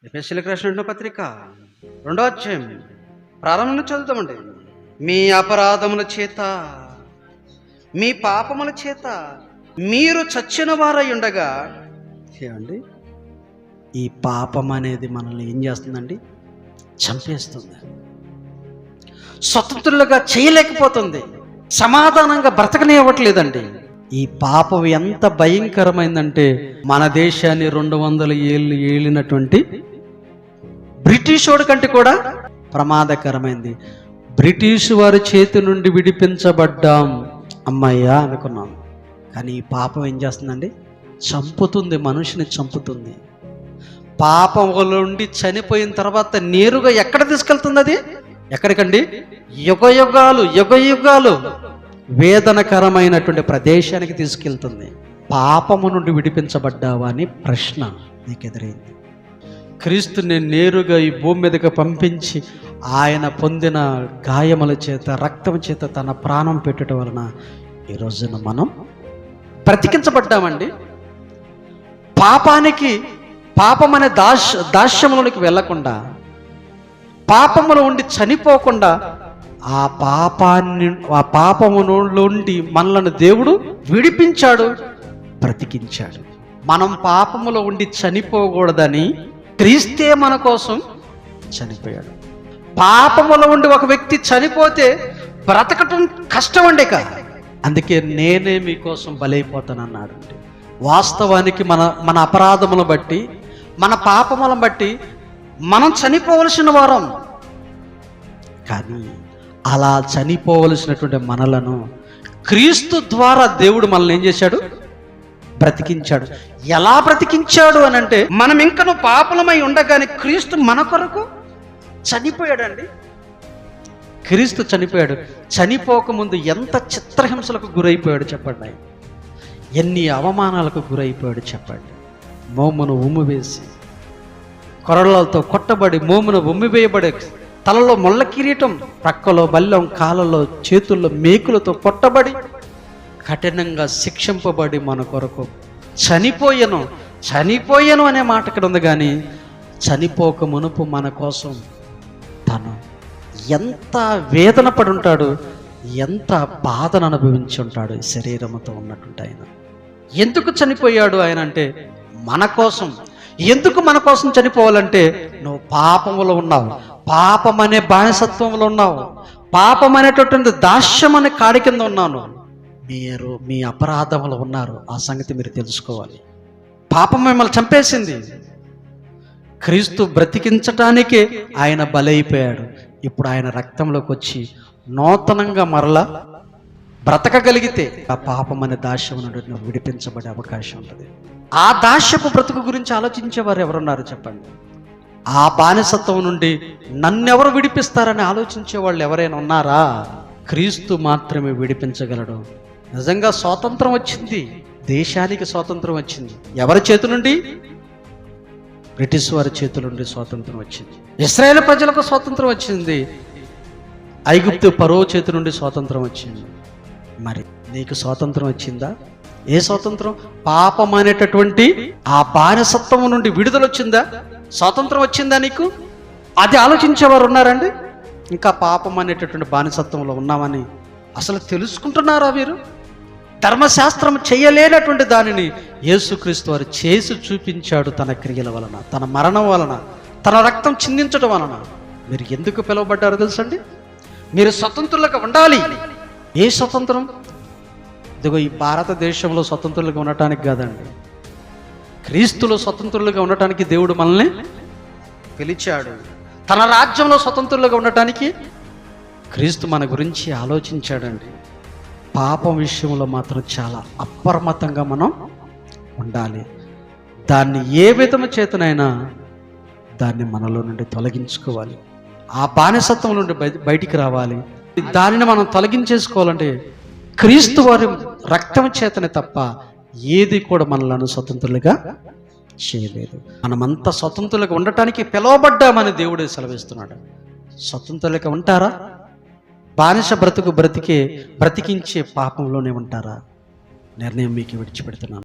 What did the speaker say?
ఎఫెసీయులకు రాసిన పత్రిక 2వ అధ్యాయం ప్రారంభంలో చదువుతామండి. మీ అపరాధముల చేత మీ పాపముల చేత మీరు చచ్చిన వారై ఉండగా ఏమండి, ఈ పాపం అనేది మనల్ని ఏం చేస్తుందండి? చంపేస్తుంది. స్వతంత్రులుగా చేయలేకపోతుంది, సమాధానంగా బ్రతకనివ్వట్లేదండి. ఈ పాపం ఎంత భయంకరమైందంటే మన దేశాన్ని 200 ఏళ్ళు ఏలినటువంటి బ్రిటిష్ వాడి కంటే కూడా ప్రమాదకరమైంది. బ్రిటిష్ వారి చేతి నుండి విడిపించబడ్డాం, అమ్మయ్యా అనుకున్నాం. కానీ ఈ పాపం ఏం చేస్తుందండి? చంపుతుంది, మనిషిని చంపుతుంది. పాపంలో నుండి చనిపోయిన తర్వాత నేరుగా ఎక్కడ తీసుకెళ్తుంది? అది ఎక్కడికండి? యుగయుగాలు వేదనకరమైనటువంటి ప్రదేశానికి తీసుకెళ్తుంది. పాపము నుండి విడిపించబడ్డావా అని ప్రశ్న నీకు ఎదురైంది. క్రీస్తుని నేరుగా ఈ భూమి మీదకి పంపించి ఆయన పొందిన గాయముల చేత, రక్తం చేత తన ప్రాణం పెట్టడం వలన ఈ రోజున మనం బ్రతికించబడ్డామండి. పాపం అనే దాస్యములోనికి వెళ్లకుండా, పాపములో ఉండి చనిపోకుండా, ఆ పాపము నుండి మనలను దేవుడు విడిపించాడు, బ్రతికించాడు. మనం పాపములో ఉండి చనిపోకూడదని క్రీస్తే మన కోసం చనిపోయాడు. పాపములో ఉండి ఒక వ్యక్తి చనిపోతే బ్రతకటం కష్టం అండి. అందుకే నేనే మీకోసం బలైపోతానన్నాడు. వాస్తవానికి మన అపరాధములను బట్టి, మన పాపములను బట్టి మనం చనిపోవలసిన వారం. కానీ అలా చనిపోవలసినటువంటి మనలను క్రీస్తు ద్వారా దేవుడు మనల్ని ఏం చేశాడు? బ్రతికించాడు. ఎలా బ్రతికించాడు అని అంటే, మనం ఇంకను పాపలమై ఉండగానే క్రీస్తు మన కొరకు చనిపోయాడండి. క్రీస్తు చనిపోయాడు. చనిపోకముందు ఎంత చిత్రహింసలకు గురైపోయాడు చెప్పండి. ఎన్ని అవమానాలకు గురైపోయాడు చెప్పండి. మోమును ఉమ్మివేసి, కొరలతో కొట్టబడి, మోమును ఉమ్మివేయబడే, తలలో మొల్ల కిరీటం, ప్రక్కలో బల్లెం, కాళ్ళలో, చేతుల్లో మేకులతో కొట్టబడి, కఠినంగా శిక్షింపబడి మన కొరకు చనిపోయాను అనే మాట ఇక్కడ ఉంది. కానీ చనిపోక మునుపు మన కోసం తను ఎంత వేదన పడి ఉంటాడు, ఎంత బాధను అనుభవించి ఉంటాడు శరీరంతో ఉన్నటువంటి ఆయన. ఎందుకు చనిపోయాడు ఆయన అంటే మన కోసం. ఎందుకు మన కోసం చనిపోవాలంటే, నువ్వు పాపములో ఉన్నావు, పాపం అనే బానిసత్వంలో ఉన్నావు, పాపం అనేటటువంటి దాస్యం అనే కాడి కింద ఉన్నాను. మీరు మీ అపరాధములు ఉన్నారు, ఆ సంగతి మీరు తెలుసుకోవాలి. పాపం మిమ్మల్ని చంపేసింది. క్రీస్తు బ్రతికించటానికే ఆయన బలైపోయాడు. ఇప్పుడు ఆయన రక్తంలోకి వచ్చి నూతనంగా మరలా బ్రతకగలిగితే ఆ పాపం అనే దాస్యం నుండి విడిపించబడే అవకాశం ఉంటుంది. ఆ దాస్యపు బ్రతుకు గురించి ఆలోచించేవారు ఎవరున్నారు చెప్పండి? ఆ బానిసత్వం నుండి నన్నెవరు విడిపిస్తారని ఆలోచించే వాళ్ళు ఎవరైనా ఉన్నారా? క్రీస్తు మాత్రమే విడిపించగలడు. నిజంగా స్వాతంత్రం వచ్చింది, దేశానికి స్వాతంత్రం వచ్చింది. ఎవరి చేతి నుండి? బ్రిటిష్ వారి చేతుల నుండి స్వాతంత్రం వచ్చింది. ఇశ్రాయేల్ ప్రజలకు స్వాతంత్రం వచ్చింది. ఐగుప్తు ఫరో చేతి నుండి స్వాతంత్రం వచ్చింది. మరి నీకు స్వాతంత్రం వచ్చిందా? ఏ స్వాతంత్రం? పాపం అనేటటువంటి ఆ బానిసత్వం నుండి విడుదల వచ్చిందా? స్వాతంత్రం వచ్చిందా నీకు? అది ఆలోచించేవారు ఉన్నారండి? ఇంకా పాపం అనేటటువంటి బానిసత్వంలో ఉన్నామని అసలు తెలుసుకుంటున్నారా వీరు? ధర్మశాస్త్రం చేయలేనటువంటి దానిని యేసుక్రీస్తు వారు చేసి చూపించాడు. తన క్రియల వలన, తన మరణం వలన, తన రక్తం చిందించడం వలన. మీరు ఎందుకు పిలువబడ్డారో తెలుసండి? మీరు స్వతంత్రులుగా ఉండాలి. ఏ స్వతంత్రం? ఇదిగో ఈ భారతదేశంలో స్వతంత్రులుగా ఉండటానికి కాదండి, క్రీస్తులో స్వతంత్రులుగా ఉండటానికి దేవుడు మనల్ని పిలిచాడు. తన రాజ్యంలో స్వతంత్రులుగా ఉండటానికి క్రీస్తు మన గురించి ఆలోచించాడండి. పాపం విషయంలో మాత్రం చాలా అప్రమత్తంగా మనం ఉండాలి. దాన్ని ఏ విధము చేతనైనా దాన్ని మనలో నుండి తొలగించుకోవాలి. ఆ బానిసత్వం నుండి బయటికి రావాలి. దానిని మనం తొలగించేసుకోవాలంటే క్రీస్తు వారి రక్తం చేతనే తప్ప ఏది కూడా మనలను స్వతంత్రులుగా చేయలేదు. మనమంతా స్వతంత్రులుగా ఉండటానికి పిలువబడ్డామని దేవుడే సెలవిస్తున్నాడు. స్వతంత్రులుగా ఉంటారా? బానిస బ్రతికించే పాపంలోనే ఉంటారా? నిర్ణయం మీకు విడిచిపెడుతున్నాను.